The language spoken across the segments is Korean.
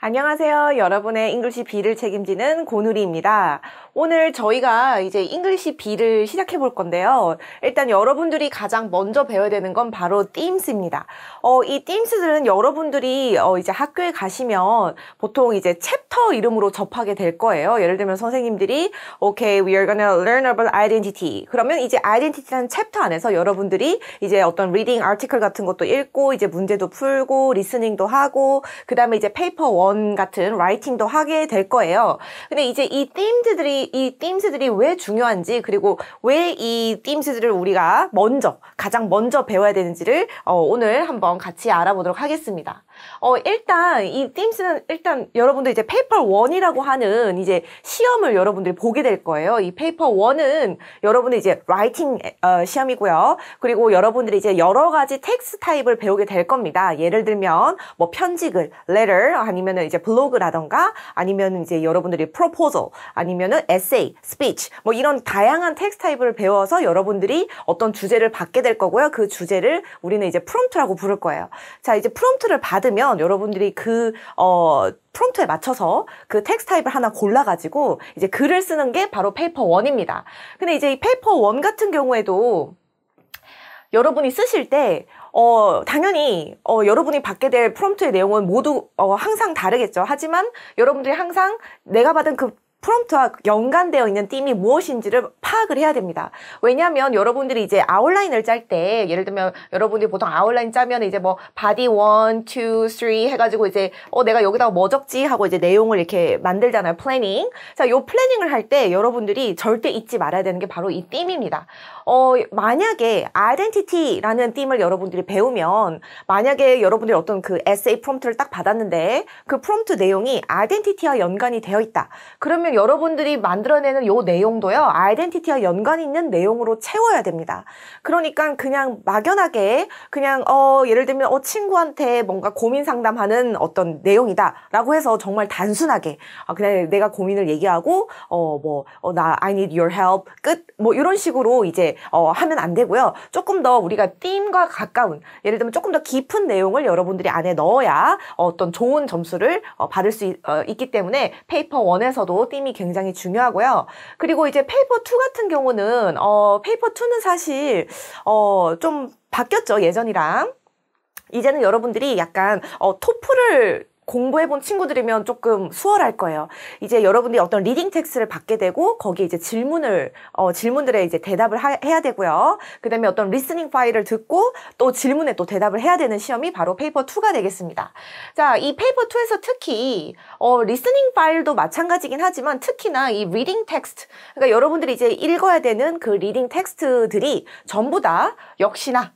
안녕하세요. 여러분의 잉글리시 B를 책임지는 고누리입니다. 오늘 저희가 이제 잉글리시 B를 시작해 볼 건데요. 일단 여러분들이 가장 먼저 배워야 되는 건 바로 themes입니다. 이 themes들은 여러분들이 이제 학교에 가시면 보통 이제 챕터 이름으로 접하게 될 거예요. 예를 들면 선생님들이 Okay, we are gonna learn about identity. 그러면 이제 identity라는 챕터 안에서 여러분들이 이제 어떤 reading article 같은 것도 읽고 이제 문제도 풀고 리스닝도 하고 그 다음에 이제 페이퍼 1 같은 라이팅도 하게 될 거예요. 근데 이제 이 themes들이 왜 중요한지 그리고 왜 이 themes들을 우리가 가장 먼저 배워야 되는지를 오늘 한번 같이 알아보도록 하겠습니다. 일단 이 themes는 일단 여러분들 이제 페이퍼 1이라고 하는 이제 시험을 여러분들이 보게 될 거예요. 이 페이퍼 1은 여러분들 이제 라이팅 시험이고요. 그리고 여러분들이 이제 여러 가지 텍스트 타입을 배우게 될 겁니다. 예를 들면 뭐 편지글, letter 아니면은 이제 블로그라던가 아니면 이제 여러분들이 proposal 아니면은 essay, speech 뭐 이런 다양한 텍스트 타입을 배워서 여러분들이 어떤 주제를 받게 될 거고요. 그 주제를 우리는 이제 프롬프트라고 부를 거예요. 자, 이제 프롬프트를 받으면 여러분들이 그 프롬프트에 맞춰서 그 텍스트 타입을 하나 골라가지고 이제 글을 쓰는 게 바로 페이퍼 1입니다. 근데 이제 이 페이퍼 1 같은 경우에도 여러분이 쓰실 때 당연히 여러분이 받게 될 프롬프트의 내용은 모두 항상 다르겠죠. 하지만 여러분들이 항상 내가 받은 그 프롬프트와 연관되어 있는 띠임이 무엇인지를 파악을 해야 됩니다. 왜냐하면 여러분들이 이제 아웃라인을 짤 때 예를 들면 여러분들이 보통 아웃라인 짜면 이제 뭐 body 1, 2, 3 해가지고 이제 내가 여기다가 뭐 적지 하고 이제 내용을 이렇게 만들잖아요. 플래닝. 자, 요 플래닝을 할 때 여러분들이 절대 잊지 말아야 되는 게 바로 이 띠임입니다. 만약에 identity라는 띠임을 여러분들이 배우면 만약에 여러분들이 어떤 그 에세이 프롬프트를 딱 받았는데 그 프롬프트 내용이 identity와 연관이 되어 있다. 그러면 여러분들이 만들어내는 요 내용도요, 아이덴티티와 연관이 있는 내용으로 채워야 됩니다. 그러니까 그냥 막연하게 그냥 예를 들면 친구한테 뭔가 고민 상담하는 어떤 내용이다 라고 해서 정말 단순하게 그냥 내가 고민을 얘기하고 나 I need your help 끝 뭐 이런 식으로 이제 하면 안 되고요. 조금 더 우리가 theme과 가까운 예를 들면 조금 더 깊은 내용을 여러분들이 안에 넣어야 어떤 좋은 점수를 받을 수 있기 때문에 페이퍼 1에서도 theme이 굉장히 중요하고요. 그리고 이제 페이퍼 2 같은 경우는 페이퍼 2는 사실 좀 바뀌었죠. 예전이랑. 이제는 여러분들이 약간 토플을 공부해본 친구들이면 조금 수월할 거예요. 이제 여러분들이 어떤 리딩 텍스트를 받게 되고 거기에 이제 질문들에 이제 대답을 해야 되고요. 그 다음에 어떤 리스닝 파일을 듣고 또 질문에 또 대답을 해야 되는 시험이 바로 페이퍼 2가 되겠습니다. 자, 이 페이퍼 2에서 특히 리스닝 파일도 마찬가지긴 하지만 특히나 이 리딩 텍스트, 그러니까 여러분들이 이제 읽어야 되는 그 리딩 텍스트들이 전부 다 역시나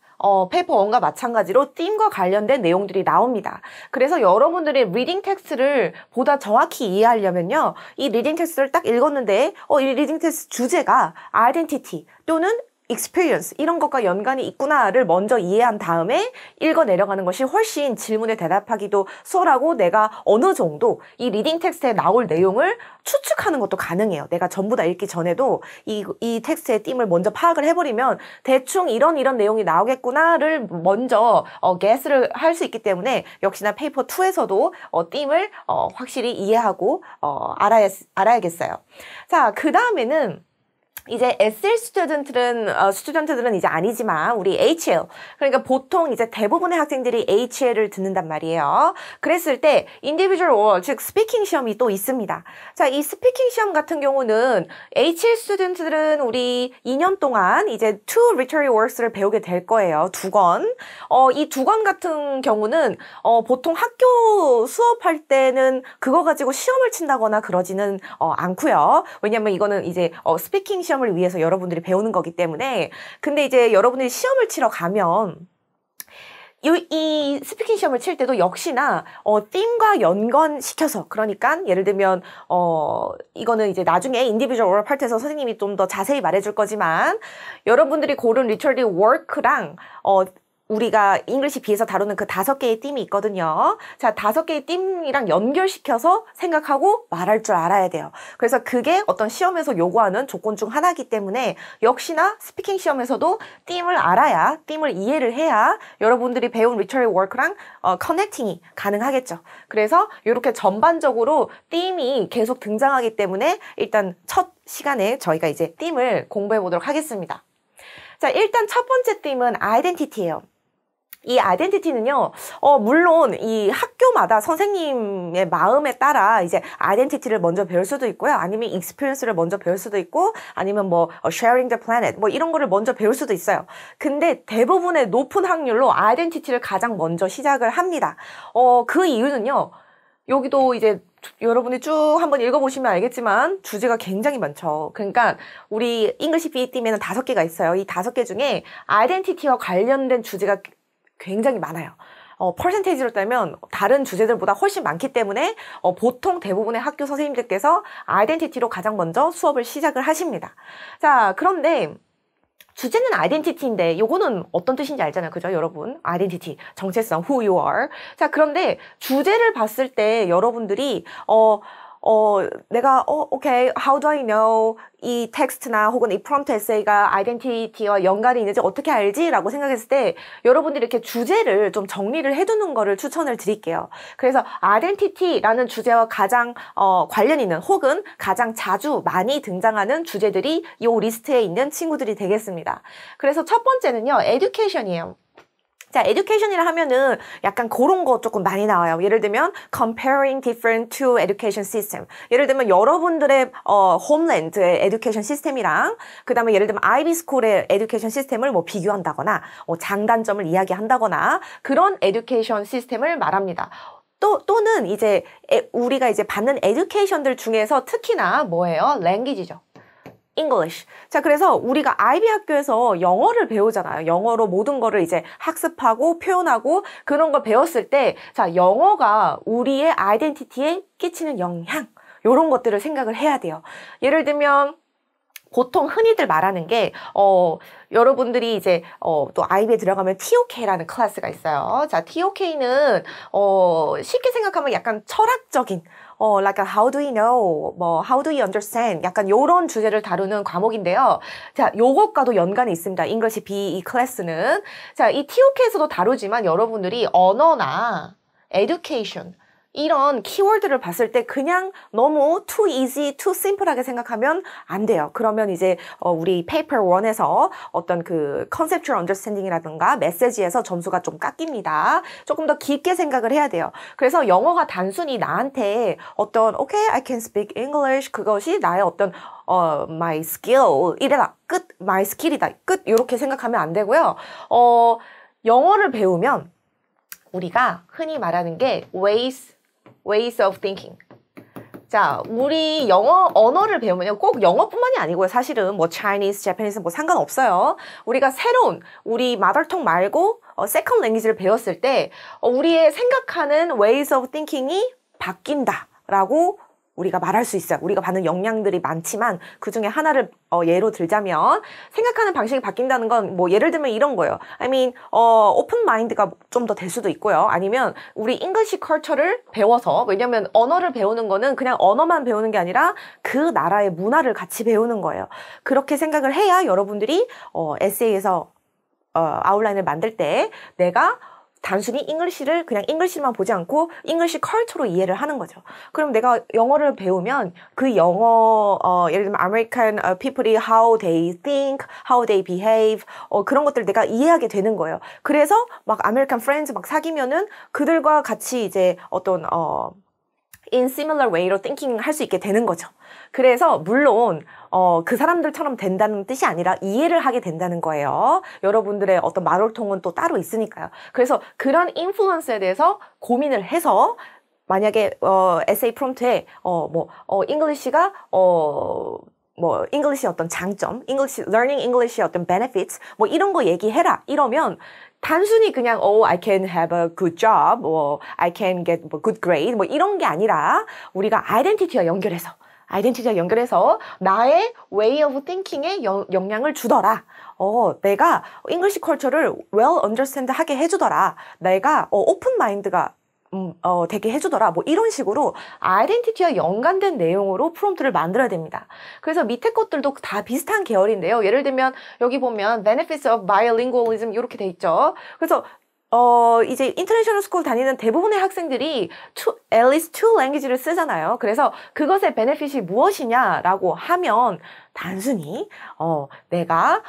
페이퍼 1과 마찬가지로 theme과 관련된 내용들이 나옵니다. 그래서 여러분들이 리딩 텍스트를 보다 정확히 이해하려면요. 이 리딩 텍스트를 딱 읽었는데 이 리딩 텍스트 주제가 identity 또는 experience 이런 것과 연관이 있구나를 먼저 이해한 다음에 읽어 내려가는 것이 훨씬 질문에 대답하기도 수월하고 내가 어느 정도 이 리딩 텍스트에 나올 내용을 추측하는 것도 가능해요. 내가 전부 다 읽기 전에도 이 텍스트의 띠임을 먼저 파악을 해버리면 대충 이런 내용이 나오겠구나를 먼저 guess를 할 수 있기 때문에 역시나 페이퍼 2에서도 띠임을 확실히 이해하고 알아야겠어요. 자, 그 다음에는 이제 SL 스튜던트들은 이제 아니지만 우리 HL 그러니까 보통 이제 대부분의 학생들이 HL을 듣는단 말이에요. 그랬을 때 individual oral 즉 스피킹 시험이 또 있습니다. 자, 이 스피킹 시험 같은 경우는 HL 스튜던트들은 우리 2년 동안 이제 2 literary works를 배우게 될 거예요. 2권. 이 2권 같은 경우는 보통 학교 수업할 때는 그거 가지고 시험을 친다거나 그러지는 않고요. 왜냐면 이거는 이제 스피킹 시험을 위해서 여러분들이 배우는 거기 때문에. 근데 이제 여러분들이 시험을 치러 가면 이 스피킹 시험을 칠 때도 역시나 theme과 연관시켜서 그러니까 예를 들면 이거는 이제 나중에 individual oral part에서 선생님이 좀 더 자세히 말해줄 거지만 여러분들이 고른 literary work랑 우리가 잉글리시 B에서 다루는 그 5개의 띠임이 있거든요. 자, 5개의 띠임이랑 연결시켜서 생각하고 말할 줄 알아야 돼요. 그래서 그게 어떤 시험에서 요구하는 조건 중 하나이기 때문에 역시나 스피킹 시험에서도 띠임을 알아야, 띠임을 이해를 해야 여러분들이 배운 리터리 워크랑 커넥팅이 가능하겠죠. 그래서 이렇게 전반적으로 띠임이 계속 등장하기 때문에 일단 첫 시간에 저희가 이제 띠임을 공부해 보도록 하겠습니다. 자, 일단 첫 번째 띠임은 아이덴티티예요. 이 아이덴티티는요, 물론 이 학교마다 선생님의 마음에 따라 이제 아이덴티티를 먼저 배울 수도 있고요. 아니면 익스피리언스를 먼저 배울 수도 있고, 아니면 뭐 sharing the planet 뭐 이런 거를 먼저 배울 수도 있어요. 근데 대부분의 높은 확률로 아이덴티티를 가장 먼저 시작을 합니다. 그 이유는요, 여기도 이제 여러분이 쭉 한번 읽어보시면 알겠지만 주제가 굉장히 많죠. 그러니까 우리 잉글리시 B 띠임에는 5개가 있어요. 이 5개 중에 아이덴티티와 관련된 주제가 굉장히 많아요. 퍼센테이지로 따면 다른 주제들보다 훨씬 많기 때문에 보통 대부분의 학교 선생님들께서 아이덴티티로 가장 먼저 수업을 시작을 하십니다. 자, 그런데 주제는 아이덴티티인데 요거는 어떤 뜻인지 알잖아요. 그죠, 여러분? 아이덴티티, 정체성, who you are. 자, 그런데 주제를 봤을 때 여러분들이 내가 오케이, how do I know 이 텍스트나 혹은 이 프롬프트 에세이가 아이덴티티와 연관이 있는지 어떻게 알지? 라고 생각했을 때 여러분들이 이렇게 주제를 좀 정리를 해두는 거를 추천을 드릴게요. 그래서 아이덴티티라는 주제와 가장 관련 있는 혹은 가장 자주 많이 등장하는 주제들이 이 리스트에 있는 친구들이 되겠습니다. 그래서 첫 번째는요, education이에요. 자, education이라 하면은 약간 그런 거 조금 많이 나와요. 예를 들면 comparing different two education system. 예를 들면 여러분들의 homeland의 education 시스템이랑 그다음에 예를 들면 아이비 스쿨의 education 시스템을 뭐 비교한다거나 장단점을 이야기한다거나 그런 education 시스템을 말합니다. 또는 이제 우리가 이제 받는 education들 중에서 특히나 뭐예요? language죠. English. 자, 그래서 우리가 아이비 학교에서 영어를 배우잖아요. 영어로 모든 거를 이제 학습하고 표현하고 그런 걸 배웠을 때, 자, 영어가 우리의 아이덴티티에 끼치는 영향, 요런 것들을 생각을 해야 돼요. 예를 들면, 보통 흔히들 말하는 게, 여러분들이 이제, 또 아이비에 들어가면 TOK라는 클래스가 있어요. 자, TOK는, 쉽게 생각하면 약간 철학적인, like how do you know, 뭐 how do you understand, 약간 요런 주제를 다루는 과목인데요. 자, 요것과도 연관이 있습니다. English B 이 클래스는. 자, 이 TOK에서도 다루지만 여러분들이 언어나 education, 이런 키워드를 봤을 때 그냥 너무 too easy, too simple하게 생각하면 안 돼요. 그러면 이제 우리 페이퍼 1에서 어떤 그 conceptual understanding이라든가 메시지에서 점수가 좀 깎입니다. 조금 더 깊게 생각을 해야 돼요. 그래서 영어가 단순히 나한테 어떤 okay, I can speak English, 그것이 나의 어떤 my skill 이래다 끝, my skill이다 끝, 이렇게 생각하면 안 되고요. 영어를 배우면 우리가 흔히 말하는 게 ways of thinking. 자, 우리 언어를 배우면요. 꼭 영어뿐만이 아니고요. 사실은 뭐 Chinese, Japanese 뭐 상관없어요. 우리가 새로운 우리 mother tongue 말고 second language를 배웠을 때 우리의 생각하는 ways of thinking이 바뀐다라고 우리가 말할 수 있어요. 우리가 받는 영향들이 많지만 그 중에 하나를 예로 들자면 생각하는 방식이 바뀐다는 건 뭐 예를 들면 이런 거예요. I mean, open mind가 좀 더 될 수도 있고요. 아니면 우리 English culture를 배워서, 왜냐면 언어를 배우는 거는 그냥 언어만 배우는 게 아니라 그 나라의 문화를 같이 배우는 거예요. 그렇게 생각을 해야 여러분들이 에세이에서 아웃라인을 만들 때 내가 단순히 잉글리시를 그냥 잉글리시만 보지 않고 잉글리시 컬처로 이해를 하는 거죠. 그럼 내가 영어를 배우면 그 영어 예를 들면 American people이 how they think, how they behave 그런 것들을 내가 이해하게 되는 거예요. 그래서 막 American friends 막 사귀면은 그들과 같이 이제 어떤 in similar way로 thinking 할 수 있게 되는 거죠. 그래서 물론 그 사람들처럼 된다는 뜻이 아니라 이해를 하게 된다는 거예요. 여러분들의 어떤 말월통은 또 따로 있으니까요. 그래서 그런 인플루언스에 대해서 고민을 해서 만약에 에세이 프롬프트에 잉글리시가 잉글리시의 어떤 장점, learning English의 어떤 benefits 뭐 이런 거 얘기해라 이러면 단순히 그냥 I can have a good job, I can get a good grade 뭐 이런 게 아니라 우리가 아이덴티티와 연결해서 나의 way of thinking에 영향을 주더라. 내가 English culture를 well understand 하게 해주더라. 내가 open mind가 되게 해주더라. 뭐 이런 식으로 아이덴티티와 연관된 내용으로 프롬프트를 만들어야 됩니다. 그래서 밑에 것들도 다 비슷한 계열인데요. 예를 들면 여기 보면 benefits of bilingualism 이렇게 돼 있죠. 그래서 이제 인터내셔널 스쿨 다니는 대부분의 학생들이 at least two language를 쓰잖아요. 그래서 그것의 베네핏이 무엇이냐라고 하면 단순히 내가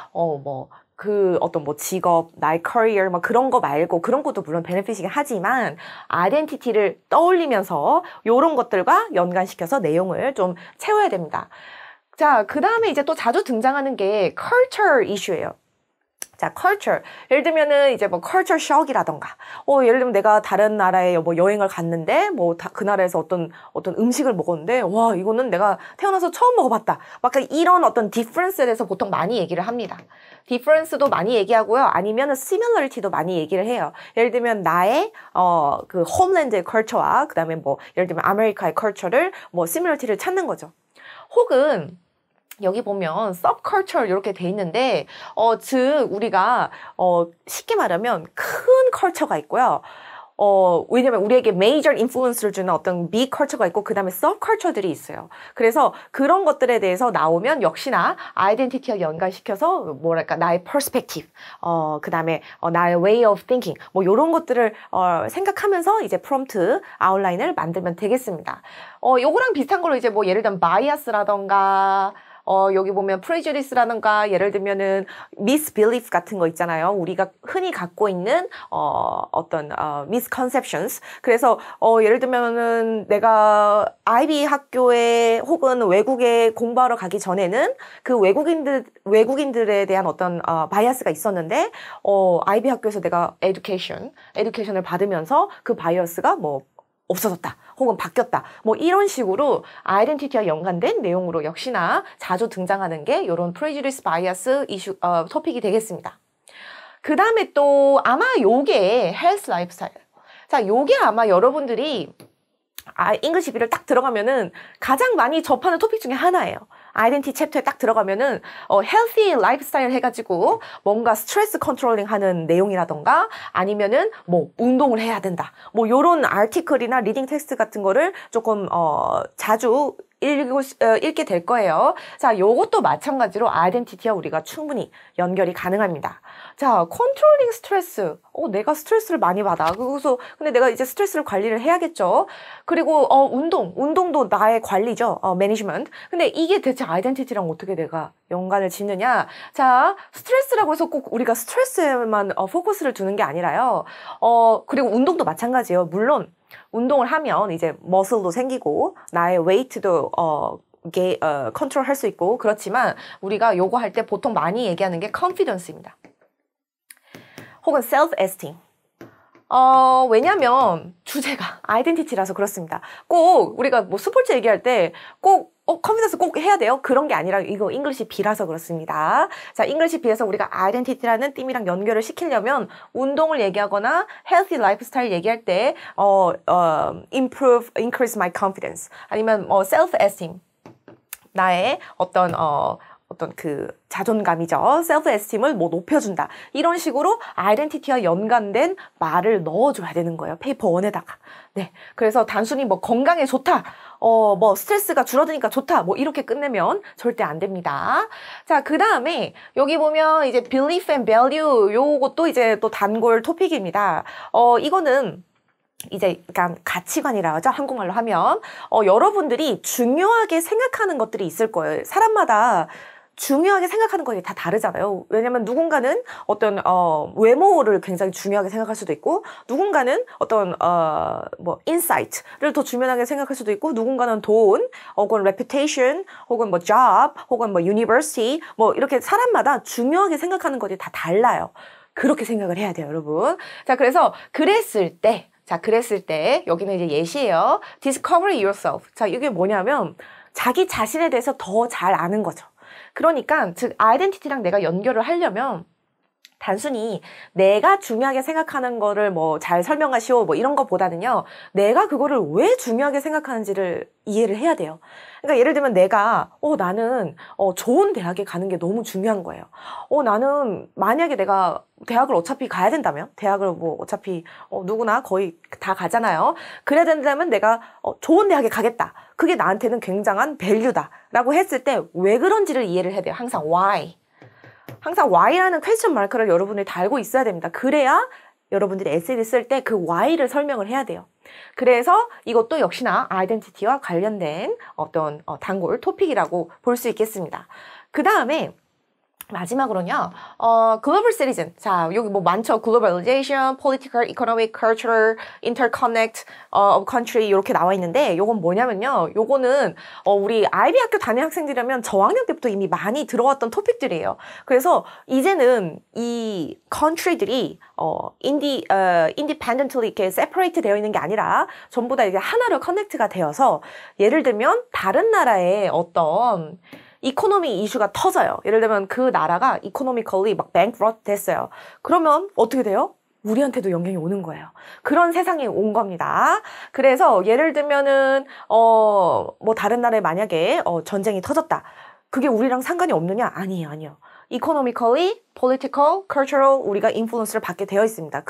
어떤 직업, 나의 커리어, 그런 거 말고, 그런 것도 물론 베네핏이긴 하지만, 아이덴티티를 떠올리면서, 요런 것들과 연관시켜서 내용을 좀 채워야 됩니다. 자, 그 다음에 이제 또 자주 등장하는 게 culture 이슈예요. 자, culture. 예를 들면은 이제 culture shock이라던가, 예를 들면 내가 다른 나라에 여행을 갔는데, 그 나라에서 어떤 음식을 먹었는데, 와, 이거는 내가 태어나서 처음 먹어봤다. 막 이런 어떤 difference에 대해서 보통 많이 얘기를 합니다. difference도 많이 얘기하고요. 아니면 similarity도 많이 얘기를 해요. 예를 들면 나의, 그 homeland의 culture와, 그 다음에 예를 들면 아메리카의 culture를, similarity를 찾는 거죠. 혹은, 여기 보면 subculture 이렇게 돼 있는데 즉 우리가 쉽게 말하면 큰 컬처가 있고요. 왜냐면 우리에게 major influence를 주는 어떤 big culture가 있고 그 다음에 subculture들이 있어요. 그래서 그런 것들에 대해서 나오면 역시나 아이덴티티와 연관시켜서 뭐랄까 나의 perspective, 그 다음에 나의 way of thinking 요런 것들을 생각하면서 이제 프롬프트 아웃라인을 만들면 되겠습니다. 요거랑 비슷한 걸로 이제 예를 들면 bias라던가 여기 보면 prejudice라든가 예를 들면은 misbelief 같은 거 있잖아요. 우리가 흔히 갖고 있는 어떤 misconceptions. 그래서 예를 들면은 내가 IB 학교에 혹은 외국에 공부하러 가기 전에는 그 외국인들에 대한 어떤 바이어스가 있었는데 IB 학교에서 내가 education을 받으면서 그 바이어스가 없어졌다. 혹은 바뀌었다. 이런 식으로 아이덴티티와 연관된 내용으로 역시나 자주 등장하는 게 이런 prejudice bias 이슈, 토픽이 되겠습니다. 그 다음에 또 아마 요게 health lifestyle. 자, 요게 아마 여러분들이 잉글리시 B를 딱 들어가면은 가장 많이 접하는 토픽 중에 하나예요. 아이덴티티 챕터에 딱 들어가면은 healthy lifestyle 해가지고 뭔가 스트레스 컨트롤링 하는 내용이라던가 아니면은 운동을 해야 된다. 요런 아티클이나 리딩 텍스트 같은 거를 조금 자주 읽게 될 거예요. 자, 요것도 마찬가지로 아이덴티티와 우리가 충분히 연결이 가능합니다. 자, 컨트롤링 스트레스. 내가 스트레스를 많이 받아. 근데 내가 이제 스트레스를 관리를 해야겠죠. 그리고, 운동도 나의 관리죠. 매니지먼트. 근데 이게 대체 아이덴티티랑 어떻게 내가 연관을 짓느냐. 자, 스트레스라고 해서 꼭 우리가 스트레스에만 포커스를 두는 게 아니라요. 그리고 운동도 마찬가지예요. 물론, 운동을 하면 이제 머슬도 생기고 나의 웨이트도 컨트롤 할 수 있고 그렇지만 우리가 요거 할 때 보통 많이 얘기하는 게 confidence입니다. 혹은 self-esteem. 왜냐면 주제가 아이덴티티라서 그렇습니다. 꼭 우리가 스포츠 얘기할 때 꼭 컨피던스 꼭 해야 돼요? 그런 게 아니라 이거 잉글리시 B라서 그렇습니다. 자, 잉글리시 B에서 우리가 아이덴티티라는 띠이랑 연결을 시키려면 운동을 얘기하거나 healthy lifestyle 얘기할 때 increase my confidence 아니면 self-esteem 나의 어떤 그 자존감이죠. self-esteem을 높여준다. 이런 식으로 아이덴티티와 연관된 말을 넣어줘야 되는 거예요. 페이퍼 1에다가. 네. 그래서 단순히 건강에 좋다. 스트레스가 줄어드니까 좋다. 이렇게 끝내면 절대 안 됩니다. 자, 그 다음에 여기 보면 이제 belief and value 요것도 이제 또 단골 토픽입니다. 이거는 이제 약간 가치관이라 하죠. 한국말로 하면. 여러분들이 중요하게 생각하는 것들이 있을 거예요. 사람마다 중요하게 생각하는 것이 다 다르잖아요. 왜냐면 누군가는 어떤 외모를 굉장히 중요하게 생각할 수도 있고 누군가는 어떤 인사이트를 더 중요하게 생각할 수도 있고 누군가는 돈 혹은 reputation 혹은 job 혹은 university 이렇게 사람마다 중요하게 생각하는 것이 다 달라요. 그렇게 생각을 해야 돼요, 여러분. 자, 그래서 그랬을 때 여기는 이제 예시예요. Discover yourself. 자, 이게 뭐냐면 자기 자신에 대해서 더 잘 아는 거죠. 그러니까 즉 아이덴티티랑 내가 연결을 하려면 단순히 내가 중요하게 생각하는 거를 뭐 잘 설명하시오 뭐 이런 거보다는요, 내가 그거를 왜 중요하게 생각하는지를 이해를 해야 돼요. 그러니까 예를 들면 내가 나는 좋은 대학에 가는 게 너무 중요한 거예요. 나는 만약에 내가 대학을 어차피 가야 된다면, 대학을 뭐 어차피 누구나 거의 다 가잖아요. 그래야 된다면 내가 좋은 대학에 가겠다. 그게 나한테는 굉장한 밸류다라고 했을 때 왜 그런지를 이해를 해야 돼요. 항상 why. 항상 why라는 퀘스천 마크를 여러분들이 달고 있어야 됩니다. 그래야 여러분들이 에세이를 쓸 때 그 why를 설명을 해야 돼요. 그래서 이것도 역시나 아이덴티티와 관련된 어떤 단골 토픽이라고 볼 수 있겠습니다. 그 다음에 마지막으로는요, global citizen. 자, 여기 뭐 많죠. globalization, political, economic, cultural, interconnect of country 이렇게 나와 있는데, 요건 뭐냐면요. 요거는 우리 IB 학교 다니는 학생들이라면 저학년 때부터 이미 많이 들어왔던 토픽들이에요. 그래서 이제는 이 country들이 independently 이렇게 separate 되어 있는 게 아니라 전부 다 이제 하나로 connect가 되어서, 예를 들면 다른 나라의 어떤 이코노미 이슈가 터져요. 예를 들면 그 나라가 이코노미컬리 막 bankrupt 됐어요. 그러면 어떻게 돼요? 우리한테도 영향이 오는 거예요. 그런 세상이 온 겁니다. 그래서 예를 들면은 뭐 다른 나라에 만약에 전쟁이 터졌다. 그게 우리랑 상관이 없느냐? 아니에요, 아니요. economically, political, cultural 우리가 인플루언스를 받게 되어 있습니다.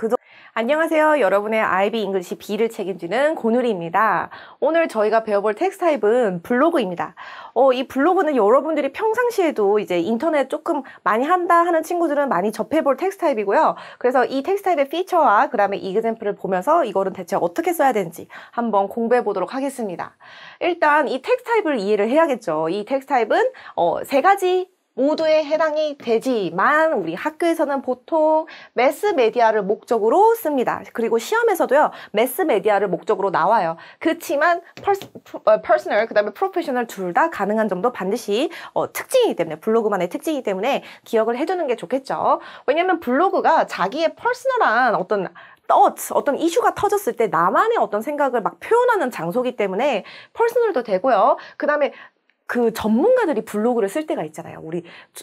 안녕하세요. 여러분의 IB 잉글리시 B를 책임지는 고누리입니다. 오늘 저희가 배워볼 텍스트 타입은 블로그입니다. 이 블로그는 여러분들이 평상시에도 이제 인터넷 조금 많이 한다 하는 친구들은 많이 접해볼 텍스트 타입이고요. 그래서 이 텍스트 타입의 피처와 그 다음에 이그젬플을 보면서 이거는 대체 어떻게 써야 되는지 한번 공부해 보도록 하겠습니다. 일단 이 텍스트 타입을 이해를 해야겠죠. 이 텍스트 타입은 세 가지 모두에 해당이 되지만 우리 학교에서는 보통 매스메디아를 목적으로 씁니다. 그리고 시험에서도요, 매스메디아를 목적으로 나와요. 그렇지만 퍼스널, 그 다음에 프로페셔널 둘 다 가능한 점도 반드시 특징이기 때문에, 블로그만의 특징이기 때문에 기억을 해두는 게 좋겠죠. 왜냐면 블로그가 자기의 퍼스널한 어떤 이슈가 터졌을 때 나만의 어떤 생각을 막 표현하는 장소이기 때문에 퍼스널도 되고요. 그 다음에 그 전문가들이 블로그를 쓸 때가 있잖아요.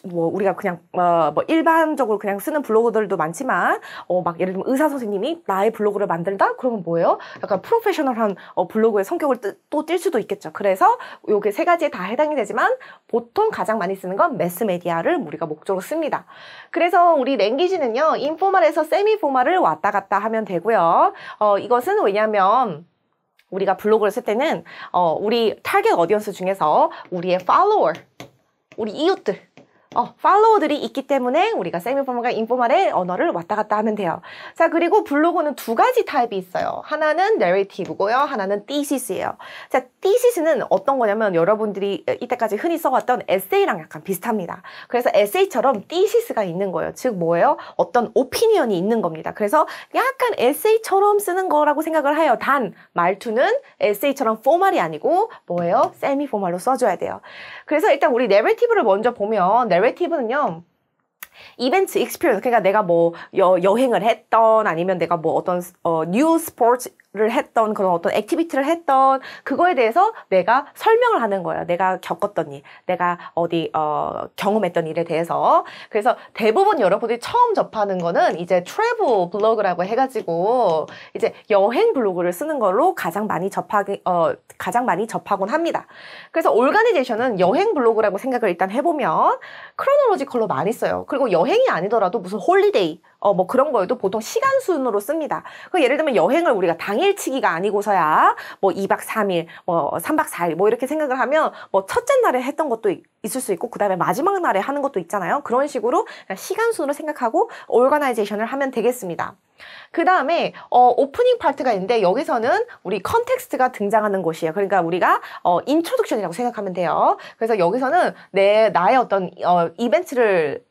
우리가 그냥 뭐 일반적으로 그냥 쓰는 블로그들도 많지만 막 예를 들면 의사 선생님이 나의 블로그를 만들다? 그러면 뭐예요? 약간 프로페셔널한 블로그의 성격을 또 띌 수도 있겠죠. 그래서 요게 세 가지에 다 해당이 되지만 보통 가장 많이 쓰는 건 매스메디아를 우리가 목적으로 씁니다. 그래서 우리 랭귀지는요, 인포멀에서 세미포멀을 왔다 갔다 하면 되고요. 이것은 왜냐면 우리가 블로그를 쓸 때는 우리 타겟 어디언스 중에서 우리의 팔로워, 우리 이웃들, 팔로워들이 있기 때문에 우리가 세미포멀과 인포멀의 언어를 왔다 갔다 하면 돼요. 자, 그리고 블로그는 두 가지 타입이 있어요. 하나는 내러티브고요. 하나는 thesis예요. 자, thesis는 어떤 거냐면 여러분들이 이때까지 흔히 써왔던 에세이랑 약간 비슷합니다. 그래서 에세이처럼 thesis가 있는 거예요. 즉 뭐예요? 어떤 오피니언이 있는 겁니다. 그래서 약간 에세이처럼 쓰는 거라고 생각을 해요. 단 말투는 에세이처럼 포멀이 아니고 뭐예요? 세미포멀로 써줘야 돼요. 그래서 일단 우리 내러티브를 먼저 보면, 내러티브는요, 이벤트, 익스피리언스, 그러니까 내가 뭐 여행을 했던, 아니면 내가 뭐 어떤 뉴 스포츠를 했던, 그런 어떤 액티비티를 했던 그거에 대해서 내가 설명을 하는 거예요. 내가 겪었던 일, 내가 어디 경험했던 일에 대해서. 그래서 대부분 여러분들이 처음 접하는 거는 이제 트래블 블로그라고 해가지고 이제 여행 블로그를 쓰는 걸로 가장 많이 접하곤 합니다. 그래서 오르가니제이션은 여행 블로그라고 생각을 일단 해보면 크로놀로지컬로 많이 써요. 그리고 여행이 아니더라도 무슨 홀리데이 뭐 그런 거에도 보통 시간 순으로 씁니다. 예를 들면 여행을 우리가 당일치기가 아니고서야 뭐 2박 3일, 뭐 3박 4일 뭐 이렇게 생각을 하면 뭐 첫째 날에 했던 것도 있을 수 있고 그 다음에 마지막 날에 하는 것도 있잖아요. 그런 식으로 시간 순으로 생각하고 오르가나이제이션을 하면 되겠습니다. 그 다음에 오프닝 파트가 있는데 여기서는 우리 컨텍스트가 등장하는 곳이에요. 그러니까 우리가 인트로덕션이라고 생각하면 돼요. 그래서 여기서는 나의 어떤 이벤트를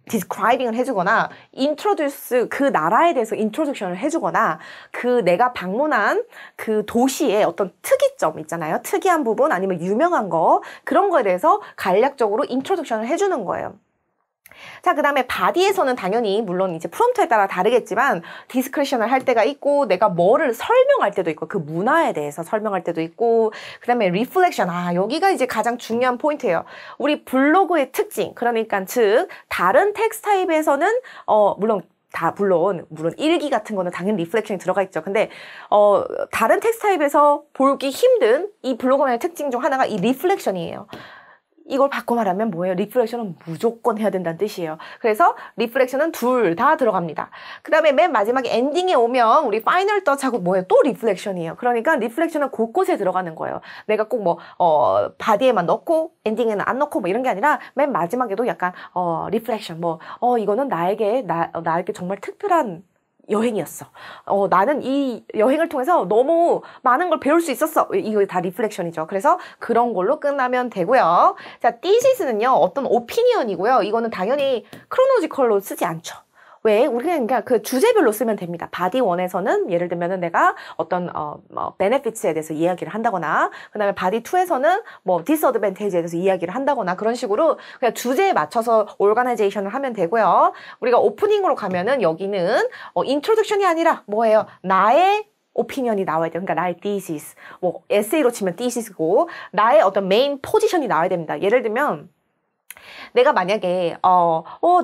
describing을 해주거나 introduce, 그 나라에 대해서 introduction을 해주거나 그 내가 방문한 그 도시의 어떤 특이점 있잖아요. 특이한 부분 아니면 유명한 거, 그런 거에 대해서 간략적으로 introduction을 해주는 거예요. 자, 그 다음에 바디에서는 당연히 물론 이제 프롬프트에 따라 다르겠지만 디스크리션을 할 때가 있고 내가 뭐를 설명할 때도 있고 그 문화에 대해서 설명할 때도 있고 그 다음에 리플렉션. 여기가 이제 가장 중요한 포인트예요. 우리 블로그의 특징. 그러니까 즉 다른 텍스트 타입에서는 물론 일기 같은 거는 당연히 리플렉션이 들어가 있죠. 근데 다른 텍스트 타입에서 보기 힘든 이 블로그만의 특징 중 하나가 이 리플렉션이에요. 이걸 바꿔 말하면 뭐예요? 리플렉션은 무조건 해야 된다는 뜻이에요. 그래서 리플렉션은 둘 다 들어갑니다. 그 다음에 맨 마지막에 엔딩에 오면 우리 파이널 터치하고 뭐예요? 또 리플렉션이에요. 그러니까 리플렉션은 곳곳에 들어가는 거예요. 내가 꼭 바디에만 넣고 엔딩에는 안 넣고 이런 게 아니라 맨 마지막에도 약간 리플렉션 이거는 나에게 정말 특별한 여행이었어. 나는 이 여행을 통해서 너무 많은 걸 배울 수 있었어. 이거 다 리플렉션이죠. 그래서 그런 걸로 끝나면 되고요. 자, thesis는요, 어떤 오피니언이고요. 이거는 당연히 크로노지컬로 쓰지 않죠. 왜? 우리가 그러니까 그 주제별로 쓰면 됩니다. 바디 1에서는 예를 들면은 내가 어떤 benefits에 대해서 이야기를 한다거나 그다음에 바디 2에서는 disadvantage에 대해서 이야기를 한다거나 그런 식으로 그냥 주제에 맞춰서 오르가나이제이션을 하면 되고요. 우리가 오프닝으로 가면은 여기는 introduction이 아니라 뭐예요? 나의 오피니언이 나와야 돼요. 그러니까 나의 thesis. 에세이로 치면 thesis고 나의 어떤 메인 포지션이 나와야 됩니다. 예를 들면 내가 만약에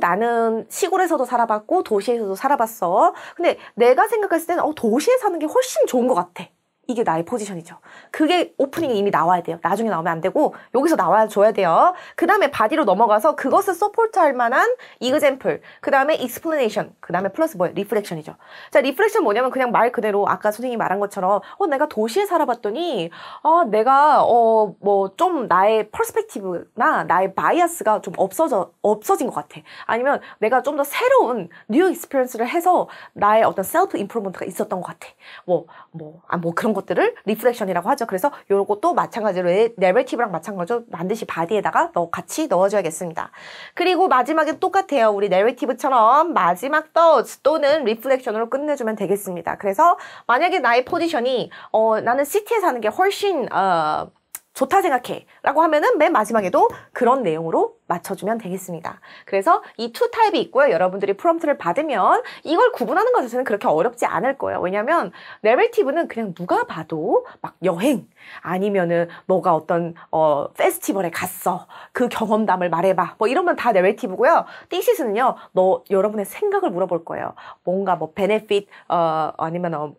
나는 시골에서도 살아봤고 도시에서도 살아봤어. 근데 내가 생각했을 때는 도시에 사는 게 훨씬 좋은 것 같아. 이게 나의 포지션이죠. 그게 오프닝에 이미 나와야 돼요. 나중에 나오면 안 되고 여기서 나와줘야 돼요. 그 다음에 바디로 넘어가서 그것을 서포트할 만한 example, 그 다음에 explanation, 그 다음에 플러스 리플렉션이죠. 자, 리플렉션 뭐냐면 그냥 말 그대로 아까 선생님이 말한 것처럼 내가 도시에 살아봤더니 내가 좀 나의 퍼스펙티브나 나의 바이어스가 좀 없어진 것 같아. 아니면 내가 좀 더 새로운 뉴 익스피리언스를 해서 나의 어떤 셀프 임프루먼트가 있었던 것 같아. 그런 것들을 리플렉션이라고 하죠. 그래서 요것도 마찬가지로 내러티브랑 마찬가지로 반드시 바디에다가 같이 넣어줘야겠습니다. 그리고 마지막에 똑같아요. 우리 내러티브처럼 마지막 thoughts 또는 리플렉션으로 끝내주면 되겠습니다. 그래서 만약에 나의 포지션이 나는 시티에 사는 게 훨씬 좋다 생각해 라고 하면은 맨 마지막에도 그런 내용으로 맞춰주면 되겠습니다. 그래서 이 투 타입이 있고요. 여러분들이 프롬프트를 받으면 이걸 구분하는 것에서는 그렇게 어렵지 않을 거예요. 왜냐면 내러티브는 그냥 누가 봐도 막 여행 아니면은 너가 어떤 페스티벌에 갔어. 그 경험담을 말해봐. 이러면 다 내러티브고요. thesis는요. 여러분의 생각을 물어볼 거예요. 뭔가 benefit 아니면은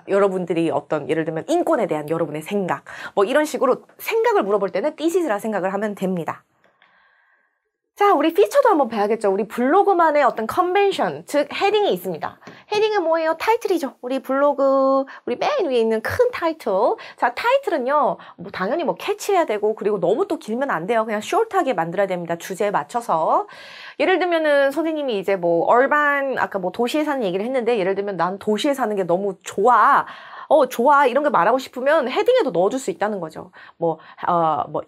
여러분들이 어떤 예를 들면 인권에 대한 여러분의 생각 이런 식으로 생각을 물어볼 때는 thesis 생각을 하면 됩니다. 자, 우리 피처도 한번 봐야겠죠. 우리 블로그만의 어떤 컨벤션, 즉 헤딩이 있습니다. 헤딩은 뭐예요? 타이틀이죠. 우리 블로그 우리 맨 위에 있는 큰 타이틀. 자, 타이틀은요. 당연히 캐치해야 되고 그리고 너무 또 길면 안 돼요. 그냥 숏하게 만들어야 됩니다. 주제에 맞춰서. 예를 들면은 선생님이 이제 얼반 아까 도시에 사는 얘기를 했는데 예를 들면 난 도시에 사는 게 너무 좋아. 좋아. 이런 거 말하고 싶으면 헤딩에도 넣어줄 수 있다는 거죠.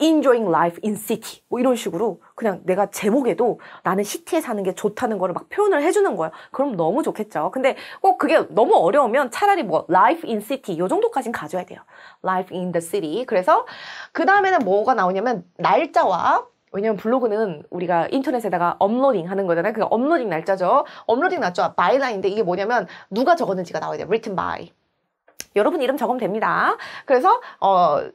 enjoying life in city. 이런 식으로 그냥 내가 제목에도 나는 시티에 사는 게 좋다는 거를 막 표현을 해주는 거예요. 그럼 너무 좋겠죠. 근데 꼭 그게 너무 어려우면 차라리 life in city 요 정도까지는 가져야 돼요. life in the city. 그래서 그 다음에는 뭐가 나오냐면 날짜와 왜냐면 블로그는 우리가 인터넷에다가 업로딩 하는 거잖아요. 그 업로딩 날짜죠. 업로딩 날짜 byline인데 이게 뭐냐면 누가 적었는지가 나와야 돼요. written by. 여러분 이름 적으면 됩니다. 그래서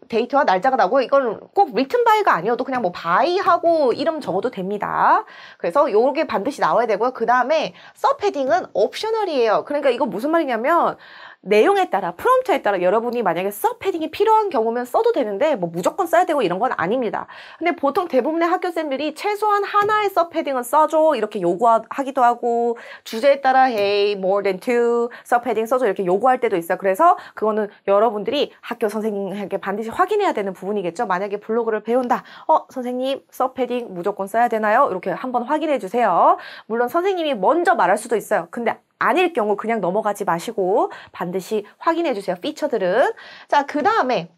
데이트와 날짜가 나오고 이건 꼭 written by가 아니어도 그냥 by하고 이름 적어도 됩니다. 그래서 요게 반드시 나와야 되고요. 그 다음에 서브헤딩은 옵셔널이에요. 그러니까 이거 무슨 말이냐면 내용에 따라 프롬프트에 따라 여러분이 만약에 서브헤딩이 필요한 경우면 써도 되는데 무조건 써야 되고 이런 건 아닙니다. 근데 보통 대부분의 학교생들이 최소한 하나의 서브헤딩은 써줘 이렇게 요구하기도 하고 주제에 따라 hey more than two 서브헤딩 써줘 이렇게 요구할 때도 있어요. 그래서 그거는 여러분들이 학교 선생님에게 반드시 확인해야 되는 부분이겠죠. 만약에 블로그를 배운다. 선생님 서브헤딩 무조건 써야 되나요? 이렇게 한번 확인해 주세요. 물론 선생님이 먼저 말할 수도 있어요. 근데 아닐 경우 그냥 넘어가지 마시고 반드시 확인해 주세요. 피처들은. 자, 그 다음에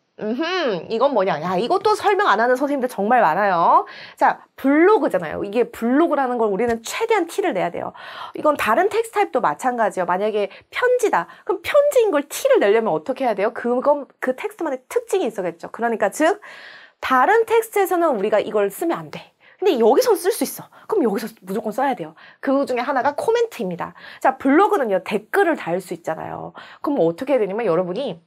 이건 뭐냐. 야, 이것도 설명 안 하는 선생님들 정말 많아요. 자, 블로그잖아요. 이게 블로그라는 걸 우리는 최대한 티를 내야 돼요. 이건 다른 텍스트 타입도 마찬가지예요. 만약에 편지다. 그럼 편지인 걸 티를 내려면 어떻게 해야 돼요? 그 텍스트만의 특징이 있어야겠죠. 그러니까 즉 다른 텍스트에서는 우리가 이걸 쓰면 안 돼. 근데 여기서 쓸 수 있어. 그럼 여기서 무조건 써야 돼요. 그 중에 하나가 코멘트입니다. 자, 블로그는요, 댓글을 달 수 있잖아요. 그럼 어떻게 해야 되냐면 여러분이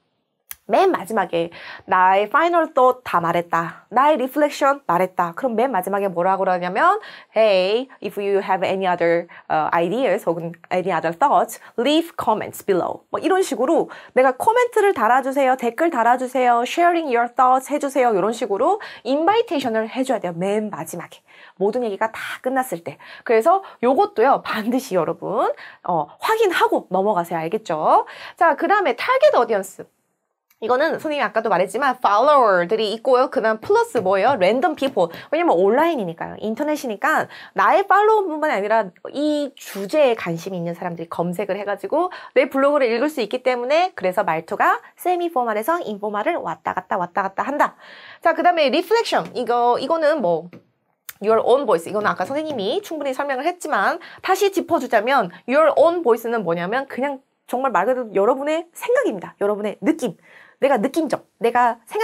맨 마지막에 나의 final thought 다 말했다. 나의 reflection 말했다. 그럼 맨 마지막에 뭐라고 그러냐면 Hey, if you have any other ideas 혹은 any other thoughts, leave comments below. 뭐 이런 식으로 내가 코멘트를 달아주세요. 댓글 달아주세요. sharing your thoughts 해주세요. 이런 식으로 invitation을 해줘야 돼요. 맨 마지막에. 모든 얘기가 다 끝났을 때. 그래서 요것도요, 반드시 여러분 확인하고 넘어가세요. 알겠죠? 자, 그 다음에 target audience. 이거는 선생님이 아까도 말했지만 follower들이 있고요. 그 다음 플러스 뭐예요? random people. 왜냐면 온라인이니까요. 인터넷이니까 나의 팔로워뿐만 아니라 이 주제에 관심이 있는 사람들이 검색을 해가지고 내 블로그를 읽을 수 있기 때문에 그래서 말투가 세미 포멀에서 인포멀을 왔다 갔다 한다. 자, 그 다음에 reflection. 이거는 뭐 your own voice. 이거는 아까 선생님이 충분히 설명을 했지만 다시 짚어주자면 your own voice는 뭐냐면 그냥 정말 말 그대로 여러분의 생각입니다. 여러분의 느낌. 내가 느낀 점, 내가 생각